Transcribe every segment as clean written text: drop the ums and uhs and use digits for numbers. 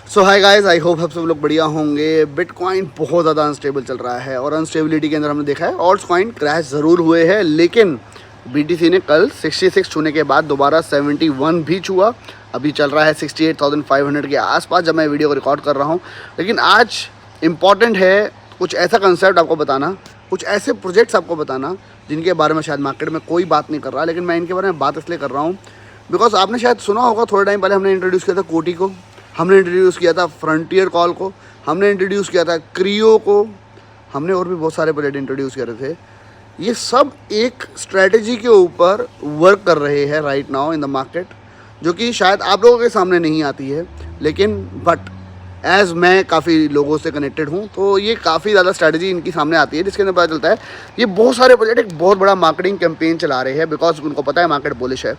So hi guys, I hope आप सब लोग बढ़िया होंगे। बिटकॉइन बहुत ज़्यादा अनस्टेबल चल रहा है और अनस्टेबिलिटी के अंदर हमने देखा है ऑल्ट्स कॉइन क्रैश ज़रूर हुए हैं, लेकिन बीटीसी ने कल 66 छूने के बाद दोबारा 71 भी छुआ। अभी चल रहा है 68,500 के आसपास जब मैं वीडियो को रिकॉर्ड कर रहा हूँ। लेकिन आज इम्पॉर्टेंट है कुछ ऐसा कंसेप्ट आपको बताना, कुछ ऐसे प्रोजेक्ट्स आपको बताना जिनके बारे में शायद मार्केट में कोई बात नहीं कर रहा, लेकिन मैं इनके बारे में बात इसलिए कर रहा हूँ बिकॉज आपने शायद सुना होगा थोड़े टाइम पहले हमने इंट्रोड्यूस किया था कोटी को, हमने इंट्रोड्यूस किया था फ्रंटियर कॉल को, हमने इंट्रोड्यूस किया था क्रियो को, हमने और भी बहुत सारे प्रोजेक्ट इंट्रोड्यूस करे थे। ये सब एक स्ट्रेटजी के ऊपर वर्क कर रहे हैं right now in the market, जो कि शायद आप लोगों के सामने नहीं आती है, लेकिन बट एज़ मैं काफ़ी लोगों से कनेक्टेड हूँ तो ये काफ़ी ज़्यादा स्ट्रैटेजी इनकी सामने आती है, जिसके अंदर पता चलता है ये बहुत सारे प्रोजेक्ट एक बहुत बड़ा मार्केटिंग कैंपेन चला रहे हैं बिकॉज उनको पता है मार्केट बुलिश है।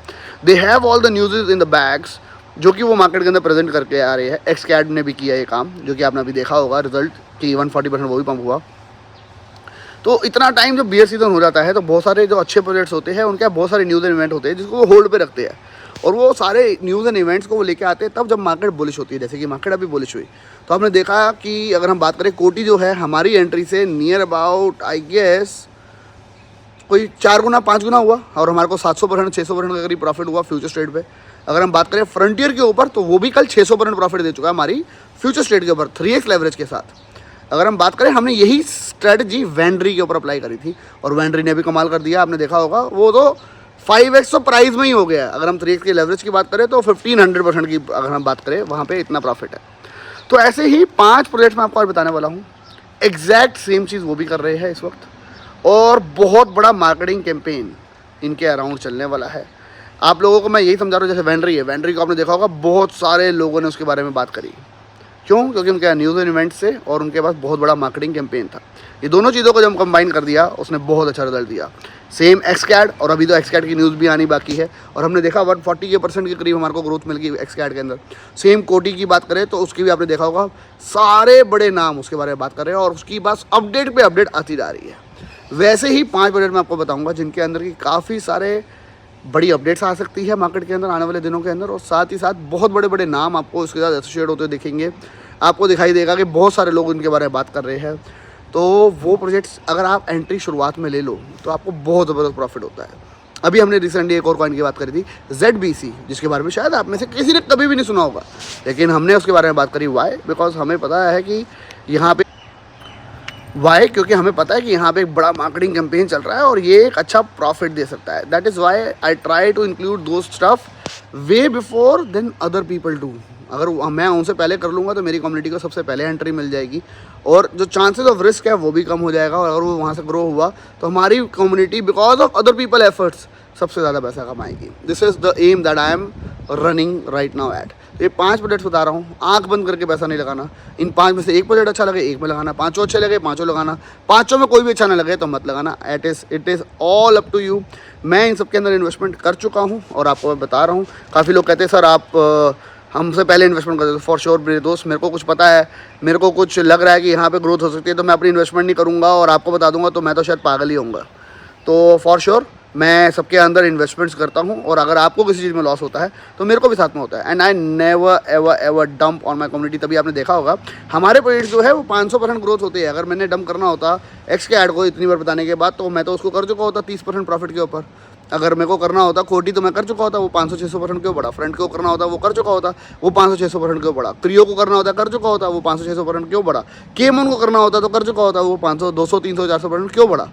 They have all the news in the bags जो कि वो मार्केट के अंदर प्रेजेंट करके आ रहे हैं। एक्सकैड ने भी किया ये काम, जो कि आपने अभी देखा होगा रिजल्ट कि 140% वो भी पंप हुआ। तो इतना टाइम जब बियर सीजन हो जाता है तो बहुत सारे जो अच्छे प्रोजेक्ट्स होते हैं उनके बहुत सारे न्यूज़ एंड इवेंट होते हैं जिसको वो होल्ड पे रखते हैं, और वो सारे न्यूज़ एंड इवेंट्स को वो लेके आते हैं तब जब मार्केट बुलिश होती है। जैसे कि मार्केट अभी बुलिश हुई तो आपने देखा कि अगर हम बात करें कोटी जो है हमारी एंट्री से नियर अबाउट आई गेस कोई 4 गुना 5 गुना हुआ और हमारे को 700% 600% का करीब प्रॉफिट हुआ फ्यूचर ट्रेड पे। अगर हम बात करें फ्रंटियर के ऊपर तो वो भी कल 600% प्रॉफिट दे चुका है हमारी फ्यूचर ट्रेड के ऊपर 3x लेवरेज के साथ। अगर हम बात करें हमने यही स्ट्रेटजी वेंड्री के ऊपर अप्लाई करी थी और वेंड्री ने भी कमाल कर दिया, आपने देखा होगा वो तो 5x तो प्राइस में ही हो गया। अगर हम 3x के लेवरेज की बात करें तो 1500% की अगर हम बात करें वहाँ पे इतना प्रॉफिट है। तो ऐसे ही 5 प्रोजेक्ट मैं आपको आज बताने वाला हूँ, एग्जैक्ट सेम चीज़ वो भी कर रहे हैं इस वक्त, और बहुत बड़ा मार्केटिंग कैंपेन इनके अराउंड चलने वाला है। आप लोगों को मैं यही समझा रहा हूँ, जैसे वेंड्री है, वेंड्री को आपने देखा होगा बहुत सारे लोगों ने उसके बारे में बात करी। क्यों? क्योंकि उनके न्यूज़ एंड इवेंट से और उनके पास बहुत बड़ा मार्केटिंग कैंपेन था। ये दोनों चीज़ों को जब कंबाइन कर दिया उसने बहुत अच्छा रिजल्ट दिया। सेम एक्सकैड, और अभी तो एक्सकैड की न्यूज़ भी आनी बाकी है और हमने देखा 140% के करीब हमारे को ग्रोथ मिल गई एक्सकैड के अंदर। सेम कोटी की बात करें तो उसकी भी आपने देखा होगा सारे बड़े नाम उसके बारे में बात कर रहे हैं और उसकी बस अपडेट पे अपडेट आती जा रही है। वैसे ही 5 प्रोजेक्ट मैं आपको बताऊँगा जिनके अंदर की काफ़ी सारे बड़ी अपडेट्स आ सकती है मार्केट के अंदर आने वाले दिनों के अंदर, और साथ ही साथ बहुत बड़े बड़े नाम आपको इसके साथ एसोसिएट होते दिखेंगे। आपको दिखाई देगा कि बहुत सारे लोग इनके बारे में बात कर रहे हैं। तो वो प्रोजेक्ट्स अगर आप एंट्री शुरुआत में ले लो तो आपको बहुत ज़बरदस्त प्रॉफिट होता है। अभी हमने रिसेंटली एक और कॉइन की बात करी थी ZBC, जिसके बारे में शायद आप में से किसी ने कभी भी नहीं सुना होगा, लेकिन हमने उसके बारे में बात करी। वाई? बिकॉज हमें पता है कि यहाँ पे वाई क्योंकि हमें पता है कि यहाँ पे एक बड़ा मार्केटिंग कैंपेन चल रहा है और ये एक अच्छा प्रॉफिट दे सकता है। That is why I try to include do stuff way before than other people do. अगर मैं उनसे पहले कर लूँगा तो मेरी कम्युनिटी को सबसे पहले एंट्री मिल जाएगी और जो चांसेस ऑफ रिस्क है वो भी कम हो जाएगा, और अगर वो वहाँ से ग्रो हुआ तो हमारी community because of other people efforts सबसे ज़्यादा पैसा कमाएगी। This is the aim that I am running right now at. ये 5 प्रोजेक्ट्स बता रहा हूँ, आंख बंद करके पैसा नहीं लगाना। इन 5 में से एक प्रोजेक्ट अच्छा लगे एक में लगाना, 5 अच्छे लगे 5 लगाना, 5 में कोई भी अच्छा ना लगे तो मत लगाना। It is all up to you. मैं इन सब के अंदर इन्वेस्टमेंट कर चुका हूँ और आपको मैं बता रहा हूँ। काफ़ी लोग कहते हैं सर आप हमसे पहले इन्वेस्टमेंट करते हो। फॉर श्योर मेरे दोस्त, मेरे को कुछ पता है, मेरे को कुछ लग रहा है कि यहाँ पे ग्रोथ हो सकती है तो मैं अपनी इन्वेस्टमेंट नहीं करूँगा और आपको बता दूंगा तो मैं तो शायद पागल ही होऊंगा। तो फॉर श्योर मैं सबके अंदर इन्वेस्टमेंट्स करता हूँ, और अगर आपको किसी चीज़ में लॉस होता है तो मेरे को भी साथ में होता है। And I never ever ever dump on my community. तभी आपने देखा होगा हमारे प्रोजेक्ट जो है वो 500% ग्रोथ होती है। अगर मैंने डंप करना होता एक्स के ऐड को इतनी बार बताने के बाद तो मैं तो उसको कर चुका होता 30% प्रॉफिट के ऊपर। अगर मेरे को करना होता कोटी तो मैं कर चुका होता, वो 500-600% क्यों बढ़ा। फ्रंट को करना होता वो कर चुका होता, वो 500-600% क्यों बढ़ा। क्रियो को करना होता कर चुका होता, वो 500-600% क्यों बढ़ा। केमन को करना होता तो कर चुका होता, वो 500 200 300 400% क्यों बढ़ा।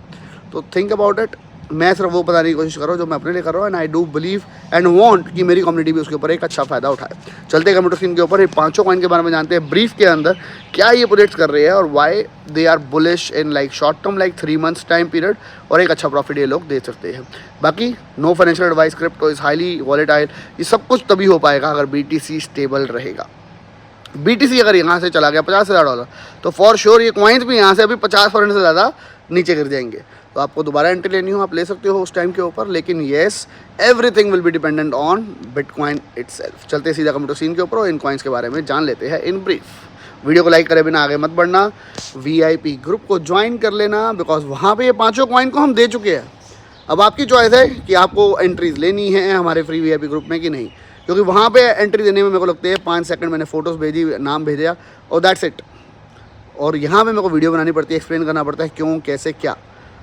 तो थिंक अबाउट इट। मैं सिर्फ वो बताने की कोशिश कर रहा हूँ जो मैं अपने लिए कर रहा हूँ, and I do believe and want कि मेरी कम्युनिटी भी उसके ऊपर एक अच्छा फ़ायदा उठाए। चलते कंप्यूटर स्क्रीन के ऊपर ये 5 कॉइन के बारे में जानते हैं ब्रीफ के अंदर क्या ये प्रोजेक्ट्स कर रहे हैं और why they are bullish in like short term like 3 months time period, और एक अच्छा प्रॉफिट ये लोग दे सकते हैं। बाकी no financial advice, crypto is highly volatile. ये सब कुछ तभी हो पाएगा अगर BTC स्टेबल रहेगा। BTC अगर यहाँ से चला गया $50,000 तो फॉर श्योर ये कॉइन्स भी यहाँ से अभी 50% से ज़्यादा नीचे गिर जाएंगे। तो आपको दोबारा एंट्री लेनी हो आप ले सकते हो उस टाइम के ऊपर, लेकिन yes everything will be dependent on bitcoin itself. चलते सीधा कंप्यूटर सीन के ऊपर और इन कॉइन्स के बारे में जान लेते हैं इन ब्रीफ। वीडियो को लाइक करे बिना आगे मत बढ़ना, VIP ग्रुप को ज्वाइन कर लेना बिकॉज वहाँ पे ये 5 कॉइन को हम दे चुके हैं। अब आपकी चॉइस है कि आपको एंट्रीज लेनी है हमारे फ्री VIP ग्रुप में कि नहीं। क्योंकि वहाँ पे एंट्री देने में मेरे को लगते हैं 5 सेकंड, मैंने फ़ोटोज़ भेजी, नाम भेजा और दैट्स इट। और यहाँ पे मेरे को वीडियो बनानी पड़ती है, एक्सप्लेन करना पड़ता है क्यों, कैसे, क्या,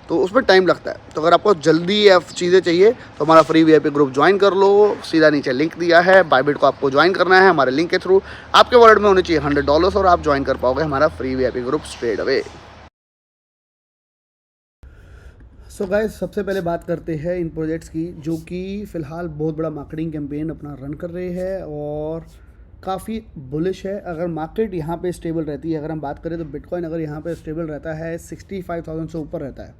तो उसमें टाइम लगता है। तो अगर आपको जल्दी चीज़ें चाहिए तो हमारा फ्री वीआईपी ग्रुप ज्वाइन कर लो, सीधा नीचे लिंक दिया है, बायबिट को आपको ज्वाइन करना है, हमारे लिंक के थ्रू आपके वॉलेट में होने चाहिए $100 और आप ज्वाइन कर पाओगे हमारा free VIP group straight away. So guys, सबसे पहले बात करते हैं इन प्रोजेक्ट्स की जो कि फ़िलहाल बहुत बड़ा मार्केटिंग कैंपेन अपना रन कर रहे हैं और काफ़ी बुलिश है। अगर मार्केट यहाँ पे स्टेबल रहती है, अगर हम बात करें तो बिटकॉइन अगर यहाँ पे स्टेबल रहता है 65,000 से ऊपर रहता है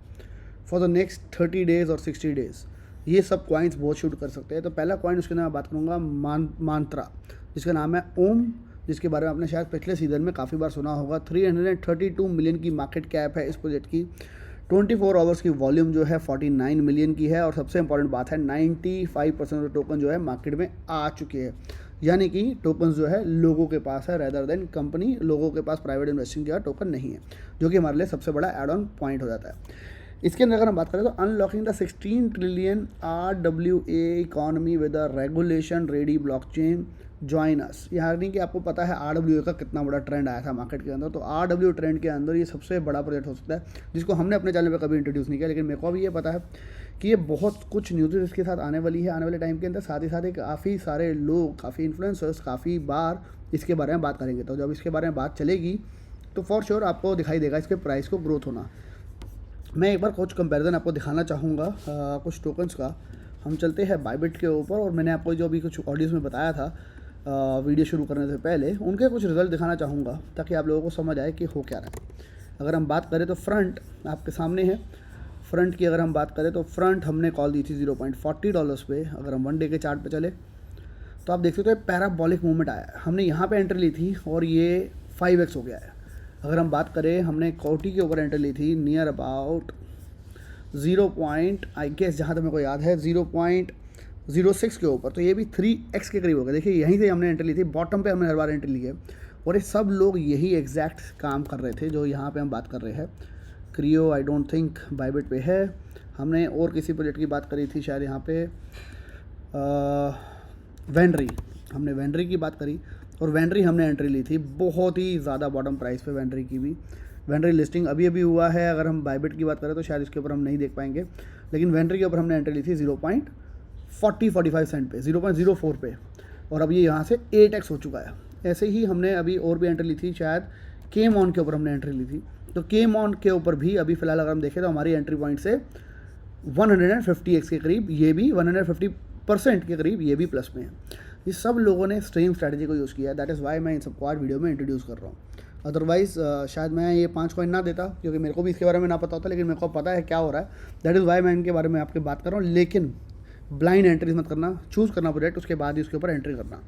फॉर द नेक्स्ट 30 डेज़ और 60 डेज़, ये सब कॉइन्स बहुत शूट कर सकते हैं। तो पहला कॉइन उसके नाम मैं बात करूँगा मंत्रा, जिसका नाम है ओम, जिसके बारे में आपने शायद पिछले सीज़न में काफ़ी बार सुना होगा। 332 मिलियन की मार्केट कैप है इस प्रोजेक्ट की। 24 आवर्स की वॉल्यूम जो है 49 मिलियन की है और सबसे इंपॉर्टेंट बात है 95% ऑफ टोकन जो है मार्केट में आ चुके हैं, यानी कि टोकन जो है लोगों के पास है रेदर देन कंपनी, लोगों के पास प्राइवेट इन्वेस्टिंग का टोकन नहीं है, जो कि हमारे लिए सबसे बड़ा एड ऑन पॉइंट हो जाता है। इसके अंदर अगर हम बात करें तो unlocking the 16 trillion RWA economy with a regulation ready blockchain join us, यानी कि आपको पता है RWA का कितना बड़ा ट्रेंड आया था मार्केट के अंदर। तो RWA ट्रेंड के अंदर ये सबसे बड़ा प्रोजेक्ट हो सकता है, जिसको हमने अपने चैनल पे कभी इंट्रोड्यूस नहीं किया, लेकिन मेरे को अभी ये पता है कि ये बहुत कुछ न्यूज़ इसके साथ आने वाली है आने वाले टाइम के अंदर। साथ ही साथ काफ़ी सारे लोग, काफ़ी इन्फ्लुएंसर्स काफ़ी बार इसके बारे में बात करेंगे। तो जब इसके बारे में बात चलेगी तो फॉर श्योर आपको दिखाई देगा इसके प्राइस को ग्रोथ होना। मैं एक बार कुछ कंपैरिजन आपको दिखाना चाहूँगा कुछ टोकन्स का। हम चलते हैं बायबिट के ऊपर और मैंने आपको जो अभी कुछ ऑडियोज़ में बताया था वीडियो शुरू करने से पहले, उनके कुछ रिजल्ट दिखाना चाहूँगा ताकि आप लोगों को समझ आए कि हो क्या रहा है। अगर हम बात करें तो फ्रंट आपके सामने है। फ्रंट की अगर हम बात करें तो फ्रंट हमने कॉल दी थी $0.40 पे। अगर हम 1 डे के चार्ट पे चले तो आप देख सकते हो पैराबॉलिक मूवमेंट आया है। हमने यहाँ पे एंट्री ली थी और ये 5x हो गया है। अगर हम बात करें, हमने कोटी के ऊपर एंट्री ली थी नियर अबाउट 0. आई गेस जहाँ तक मेरे को याद है 0.06 के ऊपर, तो ये भी 3x के करीब हो गया। देखिए यहीं से हमने एंट्री ली थी, बॉटम पे हमने हर बार एंट्री ली है और ये सब लोग यही एग्जैक्ट काम कर रहे थे जो यहाँ पे हम बात कर रहे हैं। क्रियो आई डोंट थिंक बायबिट पे है। हमने और किसी प्रोजेक्ट की बात करी थी शायद यहाँ पे वेंड्री, हमने वेंड्री की बात करी और वेंड्री हमने एंट्री ली थी बहुत ही ज़्यादा बॉटम प्राइस पे वेंड्री की भी। वेंड्री लिस्टिंग अभी अभी हुआ है। अगर हम बायबिट की बात करें तो शायद इसके ऊपर हम नहीं देख पाएंगे, लेकिन वेंड्री के ऊपर हमने एंट्री ली थी 0.45 सेंट पे, 0.04 पे, और अब ये यहाँ से 8x हो चुका है। ऐसे ही हमने अभी और भी एंट्री ली थी, शायद केम ऑन के ऊपर हमने एंट्री ली थी। तो केम ऑन के ऊपर भी अभी फ़िलहाल अगर हम देखें तो हमारी एंट्री पॉइंट से 150x के करीब, ये भी 150% के करीब ये भी प्लस में है। ये सब लोगों ने स्ट्रीम स्ट्रैटेजी को यूज़ किया है। दैट इज़ वाई मैं इन सबको आज वीडियो में इंट्रोड्यूस कर रहा हूँ। अदरवाइज़ शायद मैं ये 5 कॉइन ना देता, क्योंकि मेरे को भी इसके बारे में ना पता होता, लेकिन मेरे को पता है क्या हो रहा है। दैट इज़ वाई मैं इनके बारे में आपके बात कर रहा हूँ। लेकिन ब्लाइंड एंट्रीज मत करना, चूज़ करना प्रोजेक्ट, उसके बाद ही उसके ऊपर एंट्री करना।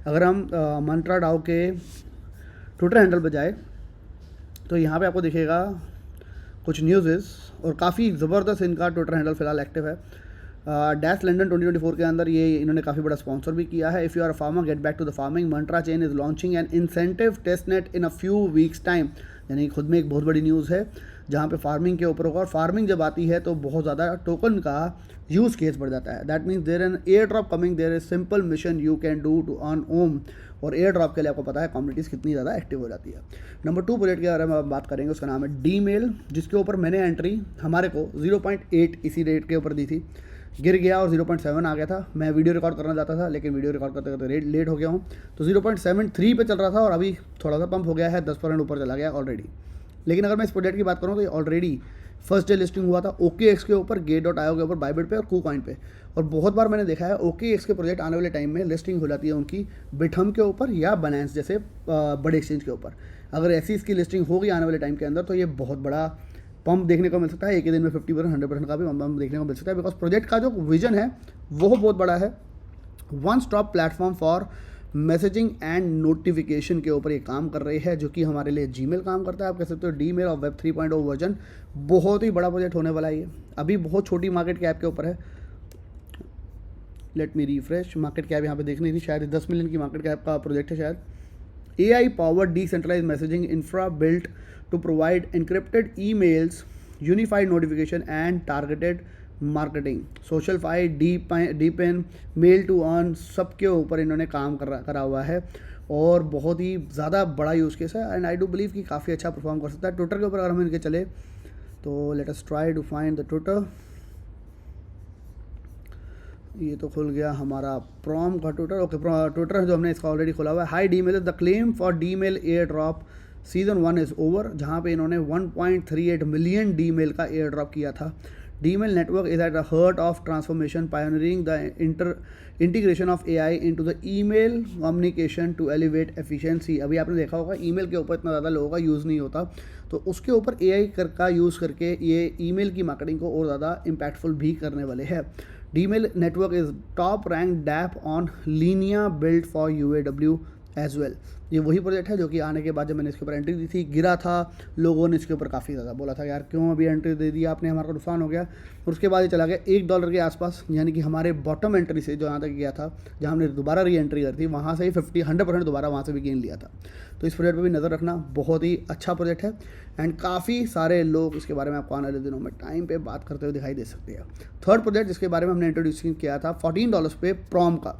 अगर हम मंत्रा डाओ के ट्विटर हैंडल पर जाए तो यहाँ पे आपको दिखेगा कुछ न्यूज़ और काफ़ी ज़बरदस्त इनका ट्विटर हैंडल फ़िलहाल एक्टिव है। डैश लंडन 2024 के अंदर ये इन्होंने काफ़ी बड़ा स्पॉन्सर भी किया है। If you are a farmer get back to the farming, Mantra chain is launching an incentive test net in a few weeks time, यानी खुद में एक बहुत बड़ी न्यूज़ है जहाँ पे फार्मिंग के ऊपर होगा। और फार्मिंग जब आती है तो बहुत ज़्यादा टोकन का यूज़ केस बढ़ जाता है। That means there an air drop coming, there is simple mission you can do to earn them. और एयर ड्रॉप के लिए आपको पता है कम्युनिटीज़ कितनी ज़्यादा एक्टिव हो जाती है। नंबर 2 प्रोजेक्ट के बारे में बात करेंगे, उसका नाम है डी मेल, जिसके ऊपर मैंने एंट्री हमारे को 0.8 इसी रेट के ऊपर दी थी, गिर गया और 0.7 आ गया था। मैं वीडियो रिकॉर्ड करना चाहता था, लेकिन वीडियो रिकॉर्ड करते करते लेट हो गया हूँ। तो 0.73 पे चल रहा था और अभी थोड़ा सा पंप हो गया है, 10% ऊपर चला गया ऑलरेडी। लेकिन अगर मैं इस प्रोजेक्ट की बात करूँ तो ये ऑलरेडी फर्स्ट डे लिस्टिंग हुआ था OKX के ऊपर, Gate.io के ऊपर, बायबिट पे और KuCoin पे। और बहुत बार मैंने देखा है OKX के प्रोजेक्ट आने वाले टाइम में लिस्टिंग हो जाती है उनकी बिटहम के ऊपर या Binance जैसे बड़े एक्सचेंज के ऊपर। अगर ऐसी इसकी लिस्टिंग होगी आने वाले टाइम के अंदर तो ये बहुत बड़ा पंप देखने को मिल सकता है। एक ही दिन में 50% 100% का भी पंप देखने को मिल सकता है, बिकॉज प्रोजेक्ट का जो विजन है वो बहुत बड़ा है। One stop platform for messaging and notification के ऊपर ये काम कर रही है, जो कि हमारे लिए जीमेल काम करता है। आप कह सकते हो डीमेल और वेब 3.0 वर्जन। बहुत ही बड़ा प्रोजेक्ट होने वाला है ये। अभी बहुत छोटी मार्केट कैप के ऊपर है। Let me refresh, market cap यहाँ पे देखनी थी, शायद 10 मिलियन की मार्केट कैप का प्रोजेक्ट है शायद। AI powered decentralized messaging infra built to provide encrypted emails, unified notification and targeted marketing, SocialFi, DePIN, mail to earn, सबके ऊपर इन्होंने काम करा हुआ है और बहुत ही ज़्यादा बड़ा यूज़ केस है एंड आई डू बिलीव कि काफ़ी अच्छा परफॉर्म कर सकता है। ट्विटर के ऊपर अगर हम इनके चले तो let us try to find the Twitter. ये तो खुल गया हमारा प्रॉम का ट्विटर। ओके, ट्विटर जो हमने इसका ऑलरेडी खोला हुआ है। Hi D mail, the claim for D mail airdrop season 1 is over, जहाँ पे इन्होंने 1.38 मिलियन डी मेल का एयर ड्रॉप किया था। D mail network is at the heart of transformation, pioneering the integration of AI into the email communication to elevate efficiency. अभी आपने देखा होगा ईमेल के ऊपर इतना ज़्यादा लोगों का यूज़ नहीं होता, तो उसके ऊपर AI का यूज़ करके ये ईमेल की मार्केटिंग को और ज़्यादा इम्पैक्टफुल भी करने वाले हैं। Dmail network is top ranked DApp on Linea built for UAW as well। ये वही प्रोजेक्ट है जो कि आने के बाद जब मैंने इसके ऊपर एंट्री दी थी गिरा था, लोगों ने इसके ऊपर काफ़ी ज़्यादा बोला था यार क्यों अभी एंट्री दे दी आपने, हमारा नुकसान हो गया। और उसके बाद ये चला गया $1 के आसपास, यानी कि हमारे बॉटम एंट्री से जो यहाँ तक गया था, जहाँ हमने दोबारा री एंट्री करी थी, वहाँ से ही 100% दोबारा वहाँ से भी गेन लिया था। तो इस प्रोजेक्ट पर भी नज़र रखना, बहुत ही अच्छा प्रोजेक्ट है एंड काफ़ी सारे लोग इसके बारे में आपको आने वाले दिनों में टाइम पे बात करते हुए दिखाई दे सकते हैं। थर्ड प्रोजेक्ट जिसके बारे में हमने इंट्रोड्यूस किया था $14 पे प्रॉम का,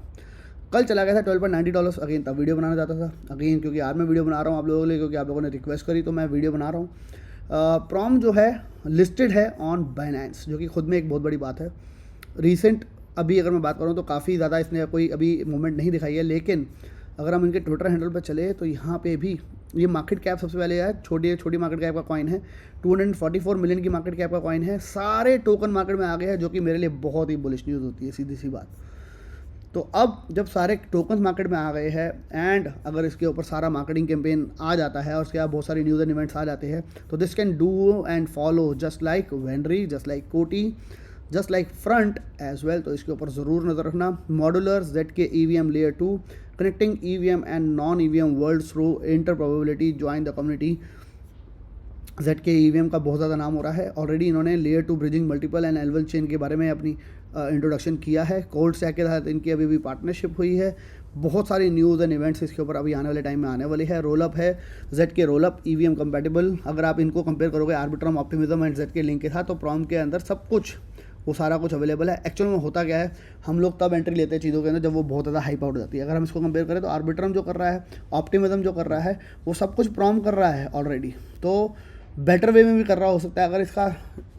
कल चला गया था $12.90। अगेन तब वीडियो बनाना चाहता था, अगेन क्योंकि आज मैं वीडियो बना रहा हूँ आप लोगों के लिए, क्योंकि आप लोगों ने रिक्वेस्ट करी तो मैं वीडियो बना रहा हूँ। प्रॉम जो है लिस्टेड है ऑन बाइनेंस, जो कि खुद में एक बहुत बड़ी बात है। रीसेंट अभी अगर मैं बात करूँ तो काफ़ी ज़्यादा इसने कोई अभी मूवमेंट नहीं दिखाई है, लेकिन अगर हम इनके ट्विटर हैंडल पर चले तो यहाँ पे भी ये मार्केट कैप सबसे पहले है, छोटी मार्केट कैप का कॉइन है, 244 मिलियन की मार्केट कैप का कॉइन है। सारे टोकन मार्केट में आ गए हैं, जो कि मेरे लिए बहुत ही बुलिश न्यूज़ होती है, सीधी सी बात। तो अब जब सारे टोकन मार्केट में आ गए हैं एंड अगर इसके ऊपर सारा मार्केटिंग कैंपेन आ जाता है और उसके बाद बहुत सारी न्यूज़ एंड इवेंट्स आ जाते हैं, तो this can do and follow just like वेंड्री, जस्ट लाइक कोटी, just like front edge well. तो इसके ऊपर ज़रूर नज़र रखना। Modular ZK EVM layer 2 connecting EVM and non EVM world through inter probability, join the community. ZK EVM का बहुत ज़्यादा नाम हो रहा है, ऑलरेडी इन्होंने layer 2 bridging multiple and L1 chain के बारे में अपनी इंट्रोडक्शन किया है। कोल्ड स्टैक के तहत इनकी अभी भी पार्टनरशिप हुई है। बहुत सारी न्यूज़ एंड इवेंट्स इसके ऊपर अभी आने वाले टाइम में आने वाली है। रोलअप है ZK रोलअप EVM कंपेटेबल। अगर आप इनको कंपेयर करोगे Arbitrum, optimism and ZK link के साथ, तो प्रॉम के अंदर सब कुछ वो सारा कुछ अवेलेबल है। एक्चुअल में होता क्या है, हम लोग तब एंट्री लेते हैं चीज़ों के अंदर जब वो बहुत ज़्यादा हाइप आउट हो जाती है। अगर हम इसको कंपेयर करें तो आर्बिट्रम जो कर रहा है, ऑप्टिमिज्म जो कर रहा है, वो सब कुछ प्रॉम कर रहा है ऑलरेडी, तो बेटर वे में भी कर रहा हो सकता है। अगर इसका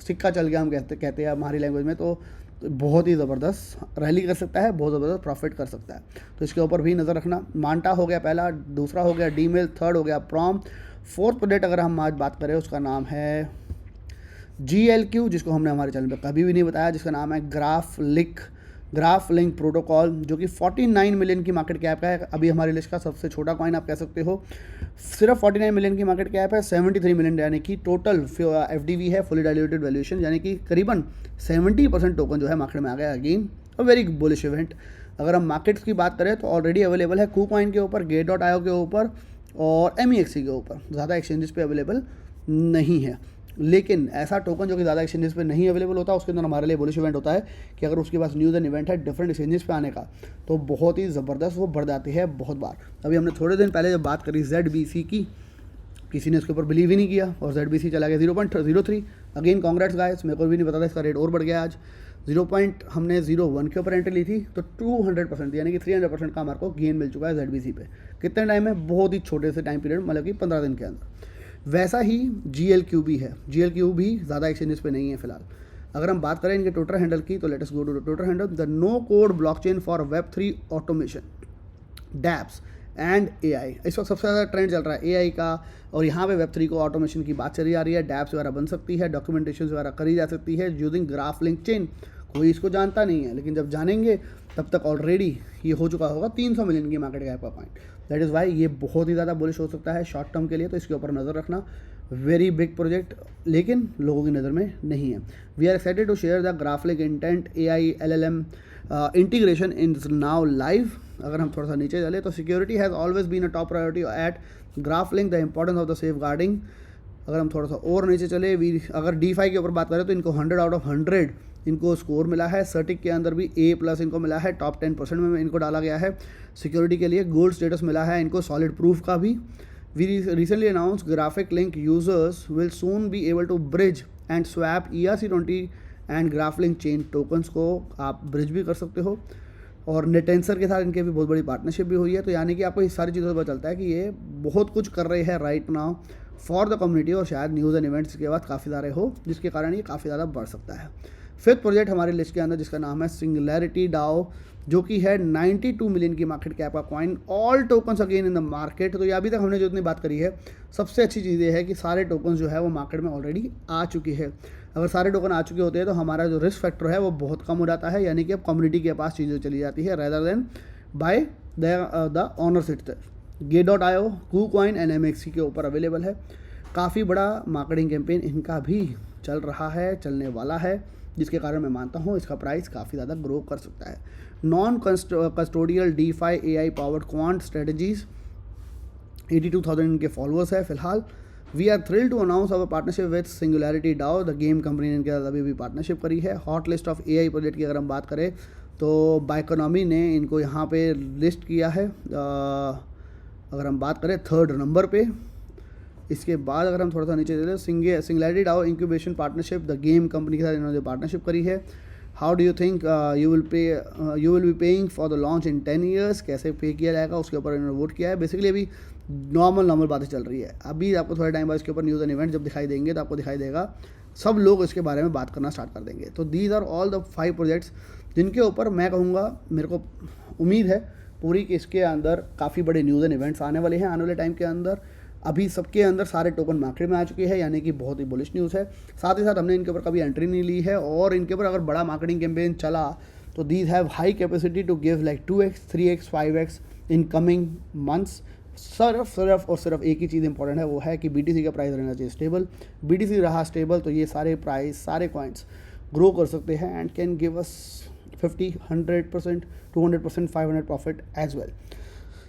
सिक्का चल गया, हम कहते हैं हमारी लैंग्वेज में, तो बहुत ही ज़बरदस्त रैली कर सकता है, बहुत ज़बरदस्त प्रॉफिट कर सकता है। तो इसके ऊपर भी नज़र रखना। मांटा हो गया पहला, दूसरा हो गया डीमेल, थर्ड हो गया प्रॉम। फोर्थ प्रोजेक्ट अगर हम आज बात करें उसका नाम है GLQ, जिसको हमने हमारे चैनल पे कभी भी नहीं बताया, जिसका नाम है ग्राफ लिंक प्रोटोकॉल, जो कि 49 मिलियन की मार्केट कैप का है। अभी हमारी लिस्ट का सबसे छोटा कॉइन आप कह सकते हो। सिर्फ 49 मिलियन की मार्केट कैप है, 73 मिलियन यानी कि टोटल FDV है, फुली डाइल्यूटेड वैल्यूएशन, यानी कि करीबन 70% टोकन जो है मार्केट में आ गया। Again a very bullish event. अगर हम मार्केट्स की बात करें तो ऑलरेडी अवेलेबल है KuCoin के ऊपर, Gate.io के ऊपर और MEXC के ऊपर। ज़्यादा एक्सचेंजेस पे अवेलेबल नहीं है, लेकिन ऐसा टोकन जो कि ज़्यादा एक्सचेंजेस पे नहीं अवेलेबल होता, उसके अंदर हमारे लिए बुलिश इवेंट होता है कि अगर उसके पास न्यूज़ एंड इवेंट है डिफरेंट एक्सचेंजेस पे आने का, तो बहुत ही ज़बरदस्त वो बढ़ जाती है बहुत बार। अभी हमने थोड़े दिन पहले जब बात करी ZBC की, किसी ने उसके ऊपर बिलीव ही नहीं किया और ZBC चला गया 0.03। अगेन कांग्रेट्स गाइस, मेरे को भी नहीं पता था इसका रेट और बढ़ गया आज। 0.01 के ऊपर एंट्री ली थी, तो 200% यानी कि 300% का हमारे को गेन मिल चुका है ZBC पे। कितने टाइम में? बहुत ही छोटे से टाइम पीरियड, मतलब कि 15 दिन के अंदर। वैसा ही GLQ भी है। GLQ भी ज़्यादा एक्सचेंजेस पे नहीं है फिलहाल। अगर हम बात करें इनके ट्विटर हैंडल की, तो let us go to Twitter handle. The no code blockchain for Web3 automation, dapps and AI। इस वक्त सबसे ज़्यादा ट्रेंड चल रहा है AI का, और यहाँ पे Web3 को ऑटोमेशन की बात चली आ रही है। डैप्स वगैरह बन सकती है, डॉक्यूमेंटेशन वगैरह करी जा सकती है यूजिंग ग्राफ लिंक चेन। कोई इसको जानता नहीं है, लेकिन जब जानेंगे तब तक ऑलरेडी ये हो चुका होगा 300 मिलियन की मार्केट कैप का पॉइंट। दैट इज़ वाई ये बहुत ही ज़्यादा बुलिश हो सकता है शॉर्ट टर्म के लिए, तो इसके ऊपर नज़र रखना। वेरी बिग प्रोजेक्ट, लेकिन लोगों की नज़र में नहीं है। We are excited to share the Graphlink intent AI LLM integration in now live. अगर हम थोड़ा सा नीचे चले तो security has always been a top priority at Graphlink, the importance of the safeguarding. अगर हम थोड़ा सा और नीचे चले, अगर DeFi के ऊपर बात करें तो इनको 100 आउट ऑफ 100 इनको स्कोर मिला है। सर्टिक के अंदर भी A+ इनको मिला है, टॉप 10% में इनको डाला गया है। सिक्योरिटी के लिए गोल्ड स्टेटस मिला है इनको, सॉलिड प्रूफ का भी। We recently announce graphic link users will soon be able to bridge and swap ERC20 and Graphlink chain tokens को आप ब्रिज भी कर सकते हो, और नेटेंसर के साथ इनके भी बहुत बड़ी पार्टनरशिप भी हुई है। तो यानी कि आपको इस सारी चीज़ों से पता चलता है कि ये बहुत कुछ कर रहे हैं right now for the community, और शायद न्यूज़ एंड इवेंट्स के बाद काफ़ी सारे हो, जिसके कारण ये काफ़ी ज़्यादा बढ़ सकता है। फिफ्थ प्रोजेक्ट हमारी लिस्ट के अंदर जिसका नाम है सिंगुलैरिटी डाओ, जो कि है 92 मिलियन की मार्केट कैप का coin, all tokens again in the market. तो ये अभी तक हमने जो इतनी बात करी है, सबसे अच्छी चीज़ ये है कि सारे टोकन्स जो है वो मार्केट में ऑलरेडी आ चुके हैं। अगर सारे टोकन आ चुके होते हैं तो हमारा जो रिस्क फैक्टर है वो बहुत कम हो जाता है, यानी कि अब कम्युनिटी के पास चीज़ें चली जाती है rather than by the honours itself. Gate.io, KuCoin and MXC के ऊपर अवेलेबल है। काफ़ी बड़ा मार्केटिंग कैंपेन इनका भी चल रहा है, चलने वाला है, जिसके कारण मैं मानता हूँ इसका प्राइस काफ़ी ज़्यादा ग्रो कर सकता है। Non custodial DeFi AI powered quant strategies, 82,000 इनके फॉलोअर्स है फिलहाल। We are thrilled to announce our partnership with Singularity DAO, the game company ने इनके साथ अभी भी पार्टनरशिप करी है। Hot list of AI project की अगर हम बात करें तो बाइकोनॉमी ने इनको यहाँ पे लिस्ट किया है, अगर हम बात करें 3rd नंबर पे। इसके बाद अगर हम थोड़ा सा नीचे चले, Singularity DAO incubation partnership, the game company के साथ इन्होंने पार्टनरशिप करी है। How do you think you will be paying for the launch in 10 years, कैसे पे किया जाएगा उसके ऊपर इन्होंने वोट किया है। बेसिकली अभी नॉर्मल बातें चल रही है। अभी आपको थोड़े टाइम बाद इसके ऊपर न्यूज़ एंड इवेंट जब दिखाई देंगे तो आपको दिखाई देगा, सब लोग इसके बारे में बात करना स्टार्ट कर देंगे। तो these are all the 5 projects जिनके ऊपर मैं कहूँगा, मेरे को उम्मीद है पूरी कि इसके अंदर काफ़ी बड़े न्यूज़ एंड इवेंट्स आने वाले हैं आने वाले टाइम के अंदर। अभी सबके अंदर सारे टोकन मार्केट में आ चुके हैं, यानी कि बहुत ही बुलिश न्यूज़ है। साथ ही साथ हमने इनके ऊपर कभी एंट्री नहीं ली है, और इनके ऊपर अगर बड़ा मार्केटिंग कैंपेन चला तो these have high capacity to give like 2x 3x 5x in coming months. सिर्फ एक ही चीज़ इंपॉर्टेंट है, वो है कि BTC का प्राइस रहना चाहिए स्टेबल। BTC रहा स्टेबल तो ये सारे प्राइस, सारे कॉइन्स ग्रो कर सकते हैं and can give us 50, 100%, 200%, 500 profit as well.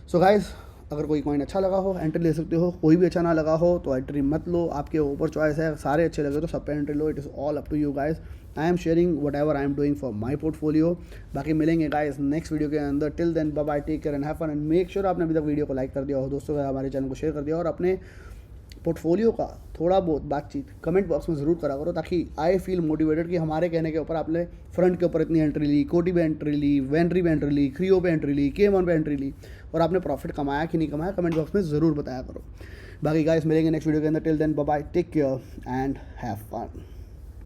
So guys, अगर कोई कॉइन अच्छा लगा हो एंट्री ले सकते हो, कोई भी अच्छा ना लगा हो तो एंट्री मत लो, आपके ऊपर चॉइस है। सारे अच्छे लगे तो सब पे एंट्री लो, it is all up to you guys. I am sharing whatever I am doing for my portfolio. बाकी मिलेंगे गाइज नेक्स्ट वीडियो के अंदर। Till then bye bye, take care and have fun, and make sure आपने अभी तक video को like कर दिया हो, दोस्तों का हमारे चैनल को शेयर कर दिया, और अपने पोर्टफोलियो का थोड़ा बहुत बातचीत कमेंट बॉक्स में ज़रूर करा करो, ताकि आई फील मोटिवेटेड कि हमारे कहने के ऊपर आपने फ्रंट के ऊपर इतनी एंट्री ली, कोटी पे एंट्री ली, वेंट्री पे एंट्री ली, क्रियो पे एंट्री ली, K1 पे एंट्री ली, और आपने प्रॉफिट कमाया कि नहीं कमाया, कमेंट बॉक्स में ज़रूर बताया करो। बाकी गाइस मिलेंगे नेक्स्ट वीडियो के अंदर। Till then bye bye, take care and have fun.